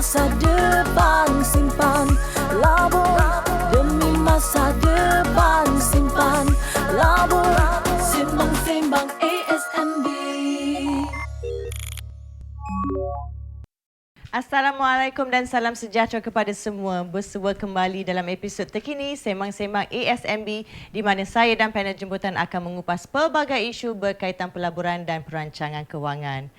masa depan simpan labur, demi masa depan simpan labur, sembang-sembang ASMB. Assalamualaikum dan salam sejahtera kepada semua. Bersua kembali dalam episod terkini Sembang-Sembang ASMB di mana saya dan panel jemputan akan mengupas pelbagai isu berkaitan pelaburan dan perancangan kewangan.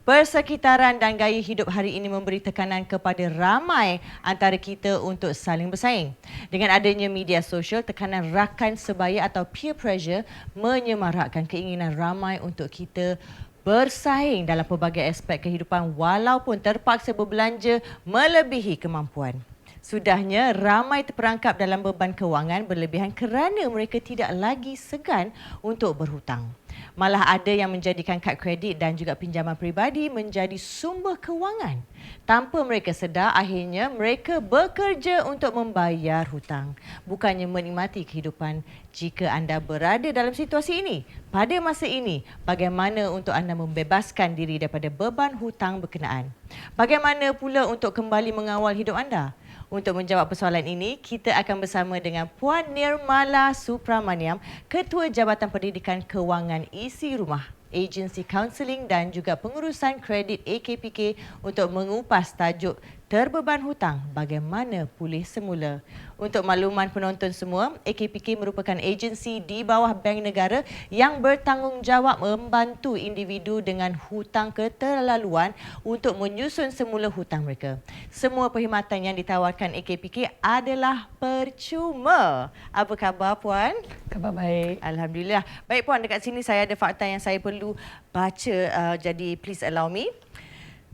Persekitaran dan gaya hidup hari ini memberi tekanan kepada ramai antara kita untuk saling bersaing. Dengan adanya media sosial, tekanan rakan sebaya atau peer pressure menyemarakkan keinginan ramai untuk kita bersaing dalam pelbagai aspek kehidupan walaupun terpaksa berbelanja melebihi kemampuan. Sudahnya, ramai terperangkap dalam beban kewangan berlebihan kerana mereka tidak lagi segan untuk berhutang. Malah ada yang menjadikan kad kredit dan juga pinjaman peribadi menjadi sumber kewangan. Tanpa mereka sedar, akhirnya mereka bekerja untuk membayar hutang. Bukannya menikmati kehidupan. Jika anda berada dalam situasi ini, pada masa ini, bagaimana untuk anda membebaskan diri daripada beban hutang berkenaan? Bagaimana pula untuk kembali mengawal hidup anda? Untuk menjawab persoalan ini, kita akan bersama dengan Puan Nirmala Supramaniam, Ketua Jabatan Pendidikan Kewangan Isi Rumah, Agensi Kaunseling dan juga Pengurusan Kredit AKPK untuk mengupas tajuk Terbeban Hutang, Bagaimana Pulih Semula. Untuk makluman penonton semua, AKPK merupakan agensi di bawah Bank Negara yang bertanggungjawab membantu individu dengan hutang keterlaluan untuk menyusun semula hutang mereka. Semua perkhidmatan yang ditawarkan AKPK adalah percuma. Apa khabar Puan? Khabar baik. Alhamdulillah. Baik Puan, dekat sini saya ada fakta yang saya perlu baca, jadi please allow me.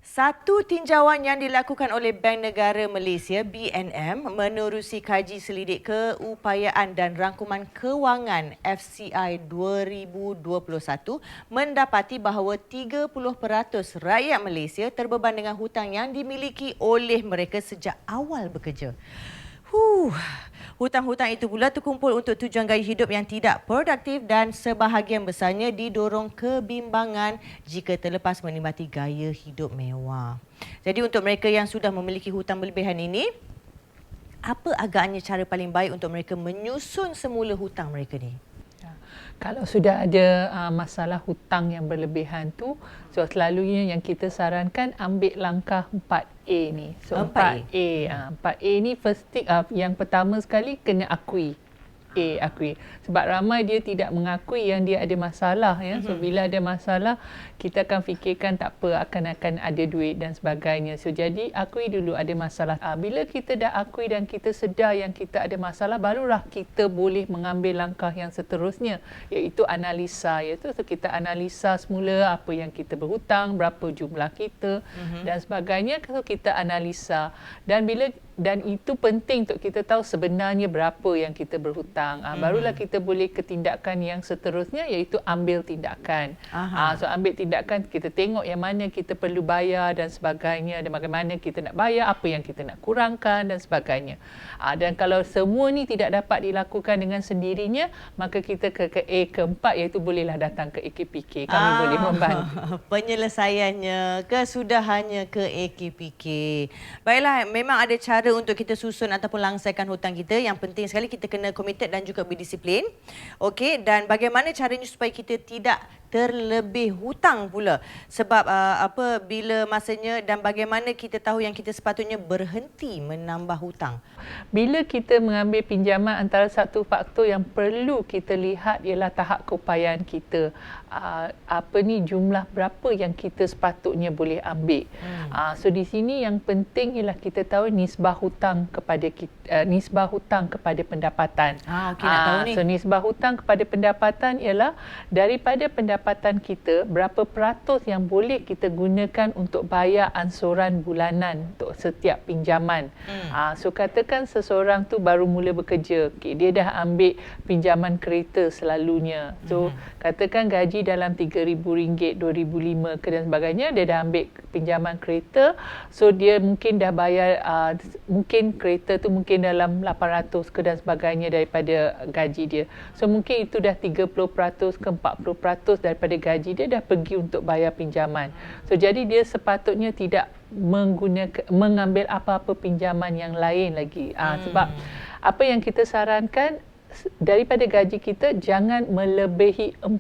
Satu tinjauan yang dilakukan oleh Bank Negara Malaysia BNM menerusi kaji selidik keupayaan dan rangkuman kewangan FCI 2021 mendapati bahawa 30% rakyat Malaysia terbeban dengan hutang yang dimiliki oleh mereka sejak awal bekerja. Hutang-hutang itu pula terkumpul untuk tujuan gaya hidup yang tidak produktif dan sebahagian besarnya didorong kebimbangan jika terlepas menikmati gaya hidup mewah. Jadi untuk mereka yang sudah memiliki hutang berlebihan ini, apa agaknya cara paling baik untuk mereka menyusun semula hutang mereka ni? Kalau sudah ada masalah hutang yang berlebihan tu, so selalunya yang kita sarankan ambil langkah 4A ni. So 4A, 4A ni first thing, yang pertama sekali kena akui. Akui. Sebab ramai dia tidak mengakui yang dia ada masalah ya. So bila ada masalah, kita akan fikirkan tak apa, akan ada duit dan sebagainya. So jadi akui dulu ada masalah. Bila kita dah akui dan kita sedar yang kita ada masalah, barulah kita boleh mengambil langkah yang seterusnya, iaitu analisa. Iaitu so kita analisa semula apa yang kita berhutang, berapa jumlah kita dan sebagainya. So kita analisa dan itu penting untuk kita tahu sebenarnya berapa yang kita berhutang. Barulah kita boleh ke tindakan yang seterusnya, iaitu ambil tindakan. So ambil tindakan, kita tengok yang mana kita perlu bayar dan sebagainya, dan bagaimana kita nak bayar, apa yang kita nak kurangkan dan sebagainya. Dan kalau semua ni tidak dapat dilakukan dengan sendirinya, maka kita ke A keempat, iaitu bolehlah datang ke AKPK. Kami boleh membantu. Penyelesaiannya, kesudahannya ke AKPK. Baiklah, memang ada cara untuk kita susun ataupun langsaikan hutang kita. Yang penting sekali kita kena committed dan juga berdisiplin. Okey, dan bagaimana caranya supaya kita tidak terlebih hutang pula? Sebab bila masanya dan bagaimana kita tahu yang kita sepatutnya berhenti menambah hutang? Bila kita mengambil pinjaman, antara satu faktor yang perlu kita lihat ialah tahap keupayaan kita. Jumlah berapa yang kita sepatutnya boleh ambil. So di sini yang penting ialah kita tahu nisbah hutang kepada pendapatan. Okey, nak tahu ni. So nisbah hutang kepada pendapatan ialah daripada pendapatan kita, berapa peratus yang boleh kita gunakan untuk bayar ansuran bulanan untuk setiap pinjaman. So katakan seseorang tu baru mula bekerja, dia dah ambil pinjaman kereta selalunya. So katakan gaji dalam RM3,000, RM2,500 dan sebagainya, dia dah ambil pinjaman kereta. So dia mungkin dah bayar, mungkin kereta tu mungkin dalam 800 ke dan sebagainya daripada gaji dia. So mungkin itu dah 30% ke 40% daripada gaji dia dah pergi untuk bayar pinjaman. So jadi dia sepatutnya tidak mengambil apa-apa pinjaman yang lain lagi. Sebab apa yang kita sarankan, daripada gaji kita jangan melebihi 40%.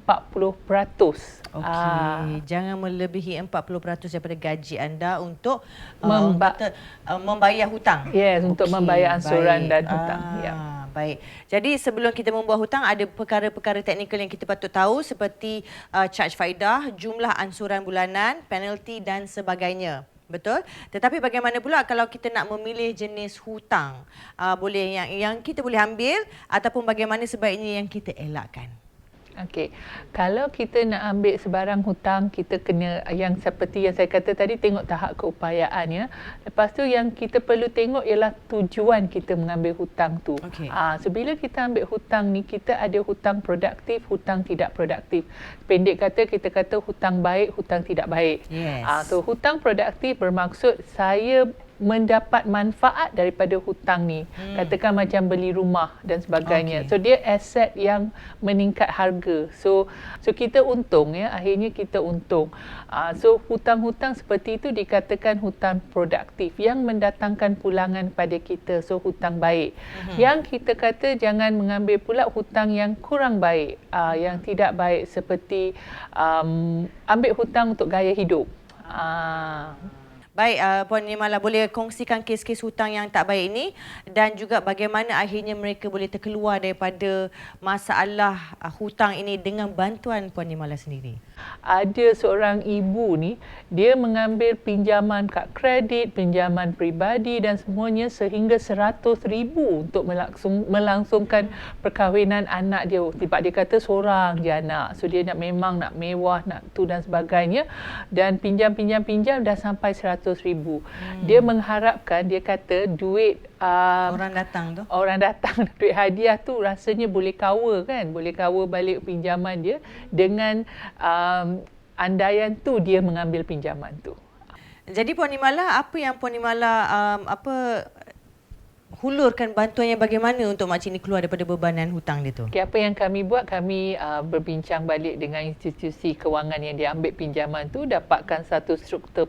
Okey, jangan melebihi 40% daripada gaji anda untuk membayar hutang. Yes, untuk membayar ansuran baik. dan hutang. Ya. Baik. Jadi sebelum kita membuat hutang, ada perkara-perkara teknikal yang kita patut tahu seperti charge faedah, jumlah ansuran bulanan, penalti dan sebagainya. Betul? Tetapi bagaimana pula kalau kita nak memilih jenis hutang? Boleh yang kita boleh ambil ataupun bagaimana sebaiknya yang kita elakkan? Okey. Kalau kita nak ambil sebarang hutang, kita kena yang seperti yang saya kata tadi, tengok tahap keupayaan ya. Lepas tu yang kita perlu tengok ialah tujuan kita mengambil hutang tu. Okey. So bila kita ambil hutang ni, kita ada hutang produktif, hutang tidak produktif. Pendek kata, kita kata hutang baik, hutang tidak baik. Yes. So hutang produktif bermaksud saya mendapat manfaat daripada hutang ni. Katakan macam beli rumah dan sebagainya. Okey. So dia aset yang meningkat harga. So kita untung ya, akhirnya kita untung. So hutang-hutang seperti itu dikatakan hutang produktif yang mendatangkan pulangan kepada kita. So hutang baik. Yang kita kata jangan mengambil pula hutang yang kurang baik, yang tidak baik seperti ambil hutang untuk gaya hidup. Baik, Puan Nimala, boleh kongsikan kes-kes hutang yang tak baik ini dan juga bagaimana akhirnya mereka boleh terkeluar daripada masalah hutang ini dengan bantuan Puan Nimala sendiri? Ada seorang ibu ni, dia mengambil pinjaman kad kredit, pinjaman peribadi dan semuanya sehingga 100,000 untuk melangsungkan perkahwinan anak dia. Sebab dia kata seorang je anak. So dia memang nak mewah, nak tu dan sebagainya. Dan pinjam dah sampai 100,000. Dia mengharapkan, dia kata duit Orang datang tu? Orang datang, duit hadiah tu rasanya boleh cover kan, boleh cover balik pinjaman dia. Dengan andaian tu dia mengambil pinjaman tu. Jadi Puan Nimala, apa yang Puan Nimala hulurkan bantuannya bagaimana untuk makcik ni keluar daripada bebanan hutang dia tu? Okay, apa yang kami buat, kami berbincang balik dengan institusi kewangan yang dia ambil pinjaman tu, dapatkan satu struktur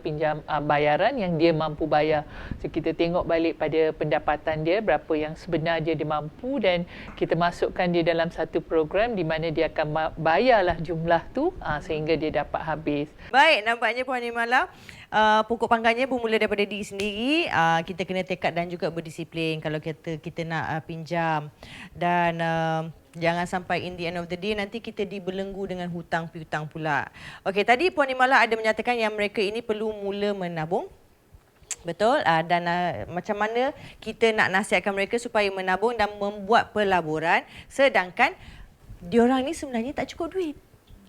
bayaran yang dia mampu bayar. So kita tengok balik pada pendapatan dia, berapa yang sebenarnya dia mampu, dan kita masukkan dia dalam satu program di mana dia akan bayarlah jumlah tu sehingga dia dapat habis. Baik, nampaknya Puan Nimala, pokok pangkalnya bermula daripada diri sendiri. Kita kena tekad dan juga berdisiplin kalau kita nak pinjam, dan jangan sampai in the end of the day nanti kita dibelenggu dengan hutang piutang pula. Okey, tadi Puan Nimala ada menyatakan yang mereka ini perlu mula menabung. Betul, dan macam mana kita nak nasihatkan mereka supaya menabung dan membuat pelaburan sedangkan diorang ni sebenarnya tak cukup duit.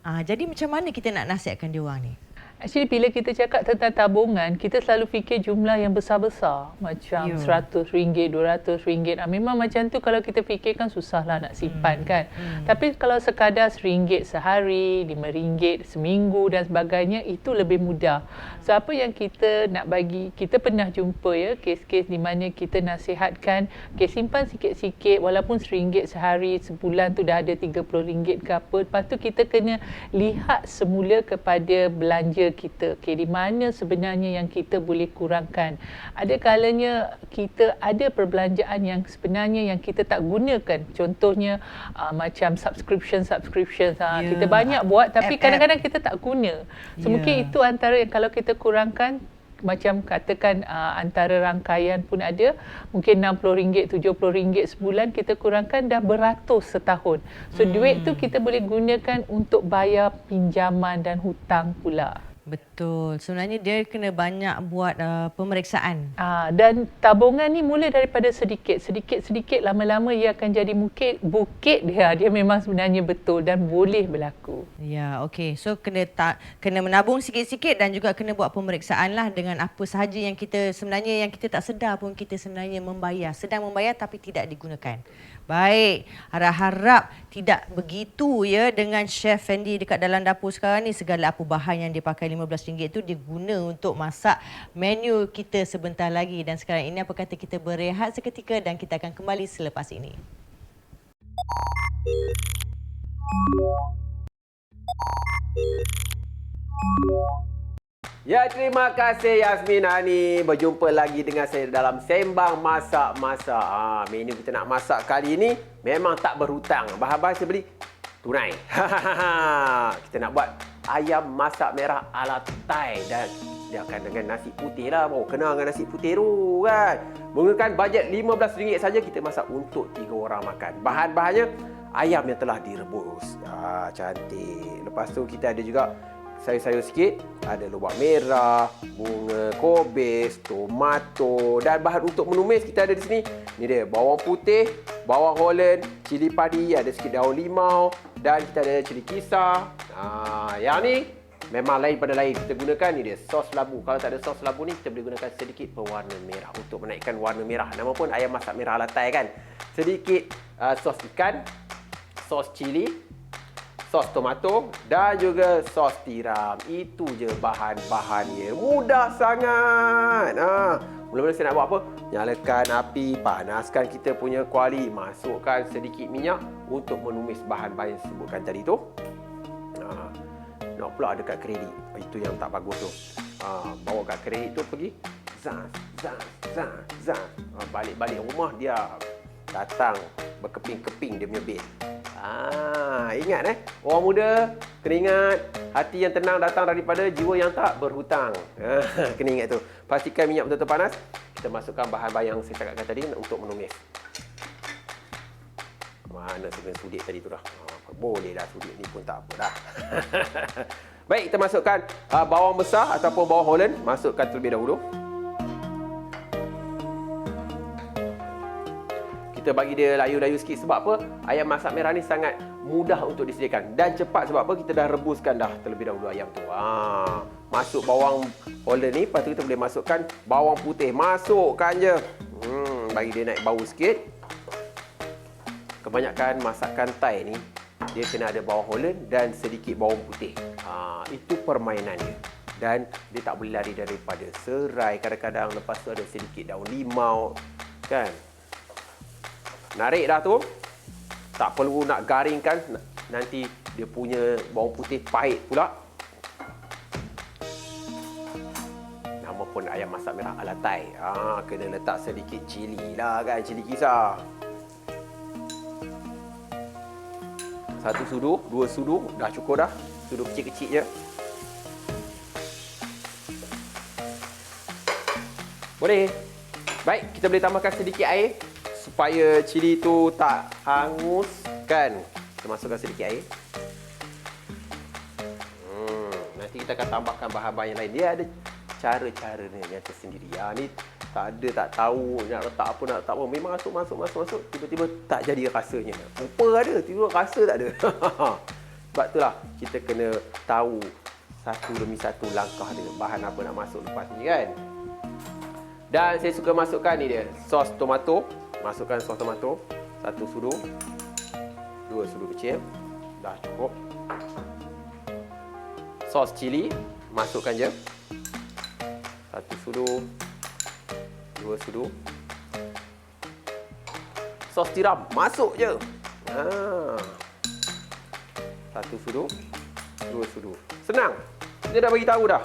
Jadi macam mana kita nak nasihatkan diorang ni? Actually, bila kita cakap tentang tabungan, kita selalu fikir jumlah yang besar-besar. Macam RM100, RM200. Memang macam tu kalau kita fikirkan susahlah nak simpan kan. Tapi kalau sekadar RM1 sehari, RM5 seminggu dan sebagainya, itu lebih mudah. So apa yang kita nak bagi, kita pernah jumpa ya kes-kes di mana kita nasihatkan, okay, simpan sikit-sikit walaupun RM1 sehari, sebulan tu dah ada RM30 ke apa. Lepas tu kita kena lihat semula kepada belanja kita. Okay, di mana sebenarnya yang kita boleh kurangkan. Ada kalanya kita ada perbelanjaan yang sebenarnya yang kita tak gunakan. Contohnya macam subscription. Kita banyak buat tapi kadang-kadang kita tak guna. So mungkin itu antara yang kalau kita kurangkan, macam katakan antara rangkaian pun ada, mungkin RM60, RM70 sebulan, kita kurangkan dah beratus setahun. So duit tu kita boleh gunakan untuk bayar pinjaman dan hutang pula. Betul. Sebenarnya dia kena banyak buat pemeriksaan. Dan tabungan ni mula daripada sedikit. Sedikit lama-lama ia akan jadi bukit dia. Dia memang sebenarnya betul dan boleh berlaku. Ya, okey. So kena menabung sikit-sikit dan juga kena buat pemeriksaan lah dengan apa sahaja yang kita sebenarnya yang kita tak sedar pun kita sebenarnya sedang membayar tapi tidak digunakan. Baik, harap-harap tidak begitu ya dengan Chef Fendi dekat dalam dapur sekarang ni. Segala apa bahan yang dia pakai RM15 itu dia guna untuk masak menu kita sebentar lagi. Dan sekarang ini apa kata kita berehat seketika dan kita akan kembali selepas ini. Ya, terima kasih Yasmin Hani. Berjumpa lagi dengan saya dalam Sembang Masak-Masak. Menu kita nak masak kali ini memang tak berhutang. Bahan-bahan saya beli tunai. Kita nak buat ayam masak merah ala Thai dan dia akan dengan nasi putih lah. Baru kenal dengan nasi putih tu kan. Menggunakan bajet RM15 saja kita masak untuk 3 orang makan. Bahan-bahannya ayam yang telah direbus. Cantik. Lepas tu kita ada juga sayur-sayur sikit, ada lobak merah, bunga kobis, tomato dan bahan untuk menumis kita ada di sini. Ni dia, bawang putih, bawang Holland, cili padi, ada sikit daun limau dan kita ada cili kisar. Yang ni memang lain pada lain. Kita gunakan ni dia, sos labu. Kalau tak ada sos labu ni, kita boleh gunakan sedikit pewarna merah untuk menaikkan warna merah. Nama pun ayam masak merah ala Thai kan. Sedikit sos ikan, sos cili, sos tomato dan juga sos tiram. Itu je bahan-bahannya. Mudah sangat. Mula-mula saya nak buat apa? Nyalakan api, panaskan kita punya kuali, masukkan sedikit minyak untuk menumis bahan-bahan yang sebutkan tadi tu. Nak pula dekat kredit. Itu yang tak bagus tu. Bawa kat kredit tu pergi. Zaz. Balik-balik rumah dia datang berkeping-keping dia punya bed. Ingat orang muda kena ingat hati yang tenang datang daripada jiwa yang tak berhutang. Kena ingat tu. Pastikan minyak betul-betul panas. Kita masukkan bahan-bahan yang saya cakapkan tadi untuk menumis. Mana sebenarnya sudik tadi tu dah. Boleh dah sudik ni pun tak apa dah. Baik, kita masukkan bawang besar ataupun bawang Holland. Masukkan terlebih dahulu. Kita bagi dia layu-layu sikit sebab apa? Ayam masak merah ni sangat mudah untuk disediakan dan cepat sebab apa? Kita dah rebuskan dah terlebih dahulu ayam tu. Masuk bawang Holland ni, lepas tu kita boleh masukkan bawang putih. Masukkan je. Bagi dia naik bau sikit. Kebanyakan masakan Thai ni dia kena ada bawang Holland dan sedikit bawang putih. Itu permainannya. Dan dia tak boleh lari daripada serai kadang-kadang. Lepas tu ada sedikit daun limau. Kan? Narik dah tu. Tak perlu nak garingkan. Nanti dia punya bawang putih pahit pula. Nama pun ayam masak merah ala Thai. Kena letak sedikit cili lah kan. Cili kisar. 1 sudu, 2 sudu. Dah cukup dah. Sudu kecil-kecil je. Boleh. Baik, kita boleh tambahkan sedikit air supaya cili tu tak hangus kan. Kita masukkan sedikit air. Nanti kita akan tambahkan bahan-bahan yang lain. Dia ada cara-cara yang tersendiri. Ni tak ada, tak tahu nak letak apa, nak letak apa. Memang masuk. Tiba-tiba tak jadi rasanya. Rupa ada, tiba-tiba rasa tak ada. Sebab itulah kita kena tahu satu demi satu langkah dia. Bahan apa nak masuk lepas ni kan. Dan saya suka masukkan ni dia, sos tomato. Masukkan sos tomato 1 sudu, 2 sudu kecil. Dah cukup. Sos cili masukkan je 1 sudu, 2 sudu. Sos tiram masuk je. 1 sudu, 2 sudu. Senang. Dia dah bagi tahu dah.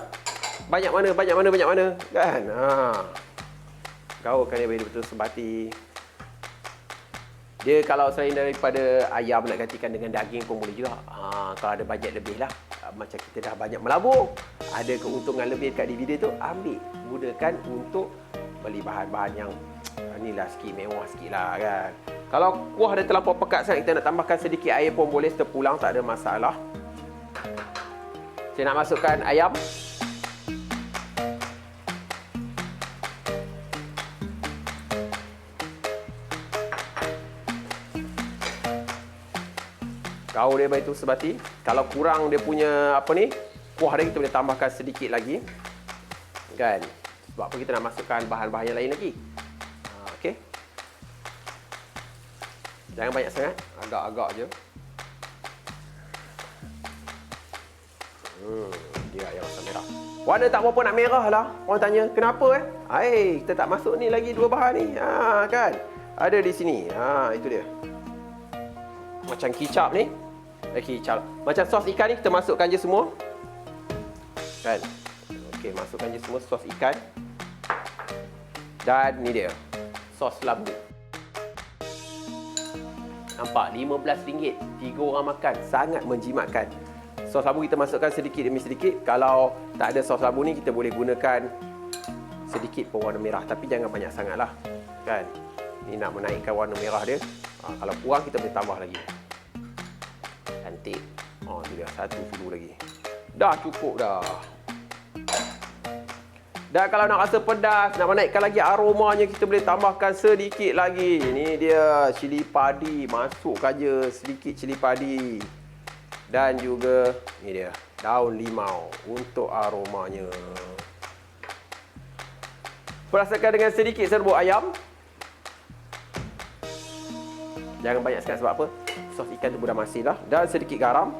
Banyak mana kan. Gaulkan dia betul sebati. Dia kalau selain daripada ayam nak gantikan dengan daging pun boleh juga. Kalau ada bajet lebih lah. Macam kita dah banyak melabur. Ada keuntungan lebih dekat DVD tu, ambil. Gunakan untuk beli bahan-bahan yang inilah sikit, mewah sikit lah kan. Kalau kuah dia terlampau pekat sangat, kita nak tambahkan sedikit air pun boleh terpulang, tak ada masalah. Saya nak masukkan ayam. Gaul dia begitu sebati. Kalau kurang dia punya apa ni, kuah dia, kita boleh tambahkan sedikit lagi. Kan? Sebab apa kita nak masukkan bahan-bahan yang lain lagi. Okey. Jangan banyak sangat, agak-agak je. Dia ayam masak merah. Warna tak berapa nak merah lah. Orang tanya, kenapa kita tak masuk ni lagi 2 bahan ni. Kan? Ada di sini. Itu dia. Macam kicap ni. Kicap. Macam sos ikan ni kita masukkan je semua. Kan? Okey. Okey, masukkan je semua sos ikan. Dan ni dia, sos lambu. Nampak? RM15. 3 orang makan. Sangat menjimatkan. Sos lambu kita masukkan sedikit demi sedikit. Kalau tak ada sos lambu ni, kita boleh gunakan sedikit pewarna merah. Tapi jangan banyak sangat lah. Kan? Ni nak menaikkan warna merah dia. Kalau kurang, kita boleh tambah lagi. Cantik. Ni dia. Satu sudu lagi. Dah cukup dah. Dan kalau nak rasa pedas, nak menaikkan lagi aromanya, kita boleh tambahkan sedikit lagi. Ini dia cili padi. Masukkan je sedikit cili padi. Dan juga ni dia, daun limau untuk aromanya. Perasakan dengan sedikit serbuk ayam. Jangan banyak sangat sebab apa? Sos ikan tu dah masin dah. Dan sedikit garam.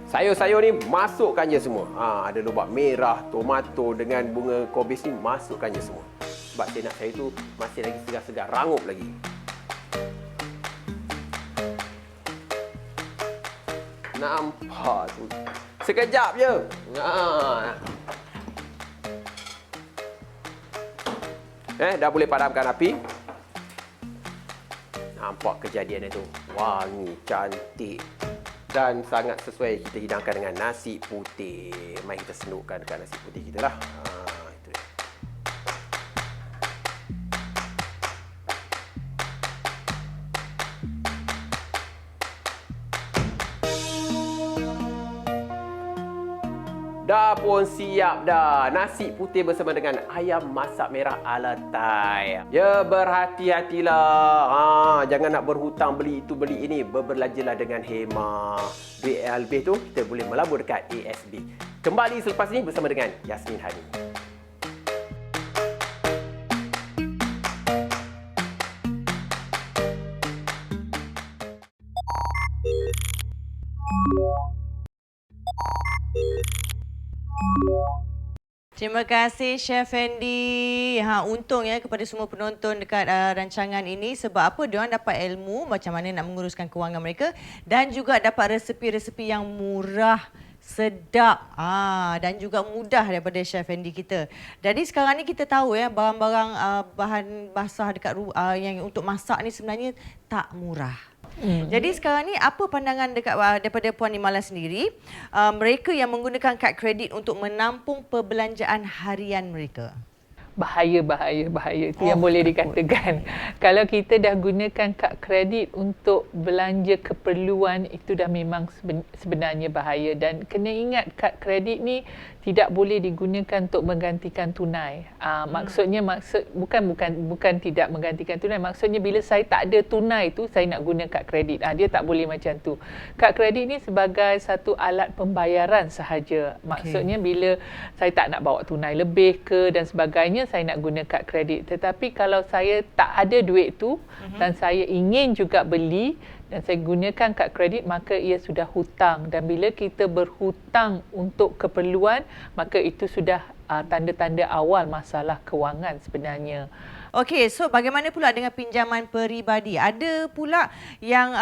Sayur-sayur ni masukkan je semua. Ada lobak merah, tomato dengan bunga kobis ni masukkan je semua. Sebab saya nak sayur tu masih lagi segar-segar, rangup lagi. Nampak tu. Sekejap je. Dah boleh padamkan api. Nampak kejadian itu. Wangi, cantik. Dan sangat sesuai kita hidangkan dengan nasi putih. Mari kita senukkan dekat nasi putih kita lah. Itu dia. Dah pun siap dah. Nasi putih bersama dengan ayam masak merah ala Thai. Ya, berhati-hatilah. Jangan nak berhutang beli itu beli ini. Berbelajalah dengan hemah. Duit yang lebih tu kita boleh melabur dekat ASB. Kembali selepas ini bersama dengan Yasmin Hani. Terima kasih Chef Andy. Untung ya kepada semua penonton dekat rancangan ini sebab apa diorang dapat ilmu macam mana nak menguruskan kewangan mereka dan juga dapat resepi-resepi yang murah, sedap dan juga mudah daripada Chef Andy kita. Jadi sekarang ni kita tahu ya barang-barang bahan basah dekat yang untuk masak ni sebenarnya tak murah. Jadi sekarang ni apa pandangan daripada Puan Imala sendiri, mereka yang menggunakan kad kredit untuk menampung perbelanjaan harian mereka? Bahaya itu yang boleh dikatakan. Kalau kita dah gunakan kad kredit untuk belanja keperluan, itu dah memang sebenarnya bahaya. Dan kena ingat kad kredit ni tidak boleh digunakan untuk menggantikan tunai. Maksudnya bukan tidak menggantikan tunai. Maksudnya bila saya tak ada tunai tu, saya nak guna kad kredit. Dia tak boleh macam tu. Kad kredit ni sebagai satu alat pembayaran sahaja. Maksudnya bila saya tak nak bawa tunai lebih ke dan sebagainya, saya nak guna kad kredit. Tetapi kalau saya tak ada duit tu dan saya ingin juga beli dan saya gunakan kad kredit, maka ia sudah hutang. Dan bila kita berhutang untuk keperluan, maka itu sudah tanda-tanda awal masalah kewangan sebenarnya. Okey, so bagaimana pula dengan pinjaman peribadi? Ada pula yang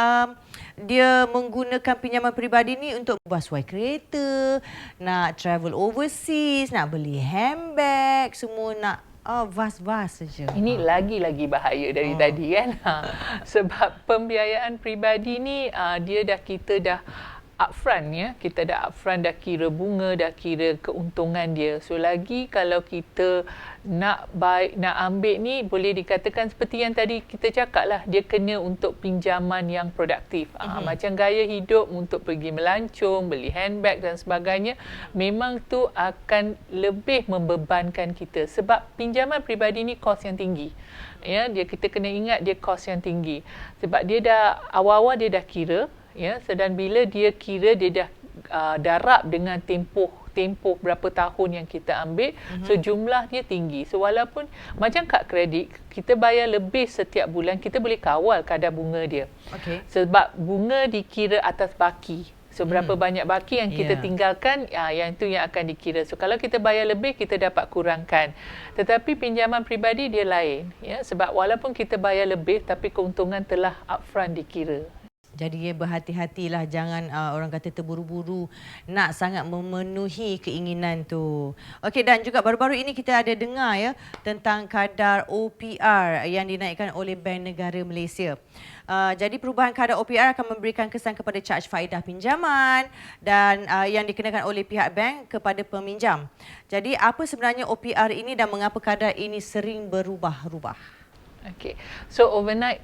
dia menggunakan pinjaman peribadi ni untuk basuh kereta, nak travel overseas, nak beli handbag, semua nak vas-vas saja. Ini lagi-lagi bahaya dari tadi kan. Sebab pembiayaan peribadi ni kita dah upfront ya. Kita dah upfront, dah kira bunga, dah kira keuntungan dia. So lagi kalau kita nak ambil ni, boleh dikatakan seperti yang tadi kita cakap lah, dia kena untuk pinjaman yang produktif. Macam gaya hidup untuk pergi melancong, beli handbag dan sebagainya, memang tu akan lebih membebankan kita. Sebab pinjaman peribadi ni kos yang tinggi. Ya, kita kena ingat dia kos yang tinggi. Sebab dia dah awal-awal dia dah kira, ya, dan bila dia kira, dia dah darab dengan tempoh berapa tahun yang kita ambil, so jumlah dia tinggi. So walaupun macam kad kredit, kita bayar lebih setiap bulan, kita boleh kawal kadar bunga dia. Sebab bunga dikira atas baki. So berapa banyak baki yang kita tinggalkan, yang itu yang akan dikira. So kalau kita bayar lebih, kita dapat kurangkan. Tetapi pinjaman peribadi dia lain, ya, sebab walaupun kita bayar lebih, tapi keuntungan telah upfront dikira. Jadi berhati-hatilah, jangan orang kata terburu-buru nak sangat memenuhi keinginan tu. Okey, dan juga baru-baru ini kita ada dengar ya tentang kadar OPR yang dinaikkan oleh Bank Negara Malaysia. Jadi perubahan kadar OPR akan memberikan kesan kepada caj faedah pinjaman dan yang dikenakan oleh pihak bank kepada peminjam. Jadi apa sebenarnya OPR ini dan mengapa kadar ini sering berubah-ubah? Okay. So overnight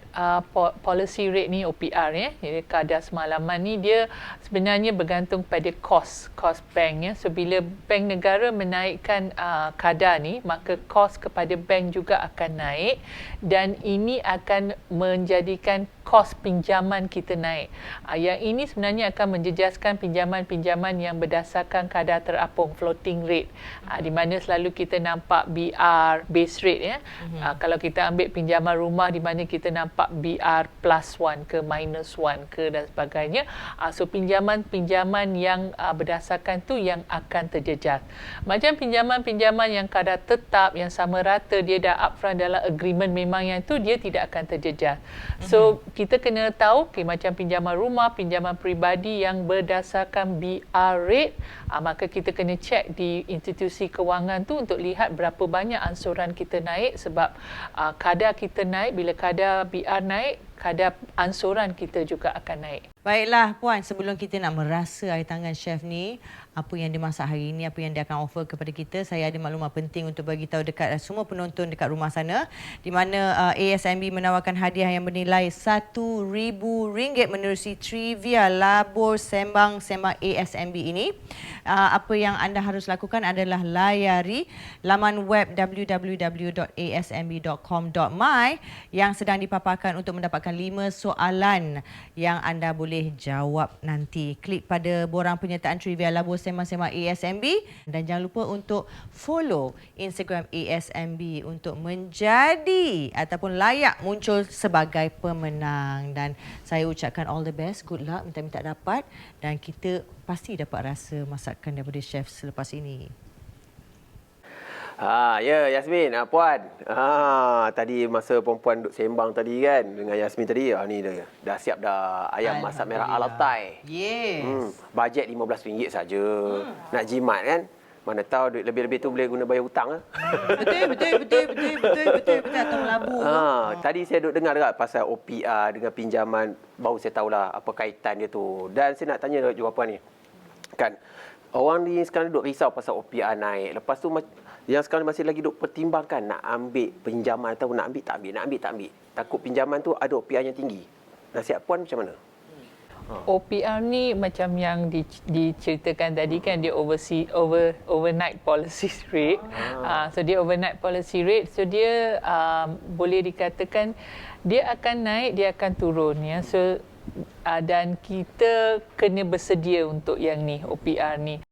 policy rate ni OPR ya, jadi kadar semalaman ni dia sebenarnya bergantung pada kos bank ya. So bila bank negara menaikkan kadar ni, maka kos kepada bank juga akan naik dan ini akan menjadikan kos pinjaman kita naik. Yang ini sebenarnya akan menjejaskan pinjaman-pinjaman yang berdasarkan kadar terapung floating rate. Di mana selalu kita nampak BR base rate ya. Kalau kita ambil pinjaman rumah di mana kita nampak BR +1 ke -1 ke dan sebagainya. So pinjaman-pinjaman yang berdasarkan tu yang akan terjejas. Macam pinjaman-pinjaman yang kadar tetap yang sama rata, dia dah upfront dalam agreement, memang yang tu dia tidak akan terjejas. So kita kena tahu macam pinjaman rumah, pinjaman peribadi yang berdasarkan BR rate, maka kita kena cek di institusi kewangan tu untuk lihat berapa banyak ansuran kita naik, sebab kadar kita naik, bila kadar BR naik, kadar ansuran kita juga akan naik. Baiklah Puan, sebelum kita nak merasa air tangan chef ni, apa yang dia masak hari ini, apa yang dia akan offer kepada kita, saya ada maklumat penting untuk bagi tahu dekat semua penonton dekat rumah sana, di mana ASMB menawarkan hadiah yang bernilai RM1,000 menerusi trivia labur sembang-sembang ASMB ini. Apa yang anda harus lakukan adalah layari laman web www.asmb.com.my yang sedang dipaparkan untuk mendapatkan 5 soalan yang anda boleh jawab nanti. Klik pada borang penyertaan trivia labur sembang-sembang ASMB dan jangan lupa untuk follow Instagram ASMB untuk menjadi ataupun layak muncul sebagai pemenang. Dan saya ucapkan all the best, good luck, minta-minta dapat, dan kita pasti dapat rasa masakan daripada chef selepas ini. Ya Yasmin, Puan. Tadi masa perempuan duk sembang tadi kan dengan Yasmin tadi, ni dah siap dah ayam masak merah ala Thai. Yes. Bajet RM15 saja. Nak jimat kan? Mana tahu duit lebih-lebih tu boleh guna bayar hutang. Betul atau melabur. Tadi saya duk dengar dekat pasal OPR dengan pinjaman, baru saya tahulah apa kaitan dia tu. Dan saya nak tanya juga Puan ni. Kan orang ni sekarang duk risau pasal OPR naik. Lepas tu yang sekarang masih lagi duk pertimbangkan nak ambil pinjaman atau nak ambil tak ambil. Takut pinjaman tu ada OPR yang tinggi. Nasihat Puan macam mana? OPR ni macam yang diceritakan tadi kan, dia overnight policy rate. So dia overnight policy rate. So dia boleh dikatakan dia akan naik, dia akan turun ya. So dan kita kena bersedia untuk yang ni, OPR ni.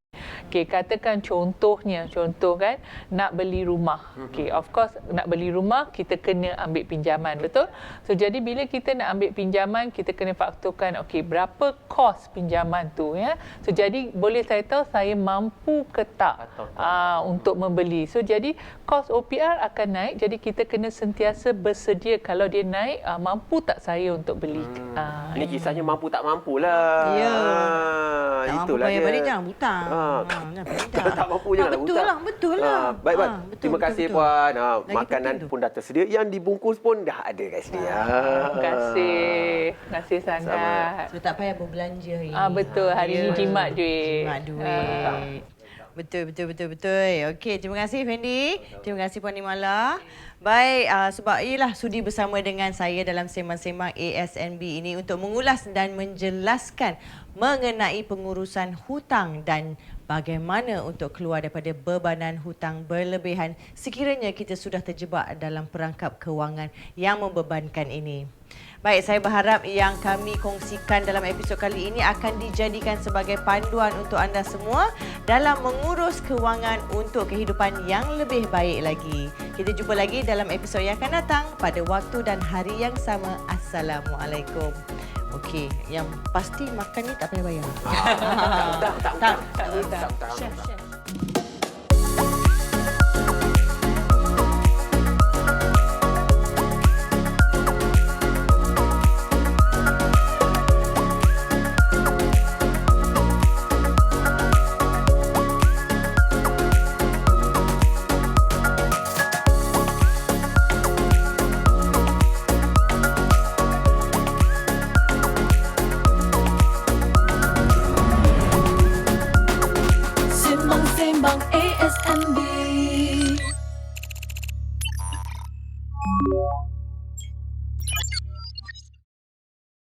Okay, katakan contoh kan, nak beli rumah. Okay, of course nak beli rumah kita kena ambil pinjaman, betul? So jadi bila kita nak ambil pinjaman, kita kena fakturkan okey berapa kos pinjaman tu ya. So jadi boleh saya tahu saya mampu ke tak untuk membeli. So jadi kos OPR akan naik, jadi kita kena sentiasa bersedia kalau dia naik, mampu tak saya untuk beli. Ini kisahnya mampu tak mampulah. Ya. Itulah bayar dia. balik jangan hutang. Kalau tak mampu janganlah hutang. Betul lah. Baik. Terima kasih Puan. Makanan penting tu. pun dah tersedia, yang dibungkus pun dah ada kat sini. Terima kasih sangat. So tak payah berbelanja hari ni. Betul, hari ni jimat duit. Jimat duit. Betul. Okey, terima kasih Fendi. Terima kasih Puan Nimala. Baik, sebab ialah sudi bersama dengan saya dalam sembang-sembang ASNB ini untuk mengulas dan menjelaskan mengenai pengurusan hutang dan bagaimana untuk keluar daripada bebanan hutang berlebihan sekiranya kita sudah terjebak dalam perangkap kewangan yang membebankan ini. Baik, saya berharap yang kami kongsikan dalam episod kali ini akan dijadikan sebagai panduan untuk anda semua dalam mengurus kewangan untuk kehidupan yang lebih baik lagi. Kita jumpa lagi dalam episod yang akan datang pada waktu dan hari yang sama. Assalamualaikum. Okey, yang pasti makan ni tak payah bayar. Tak. Chef.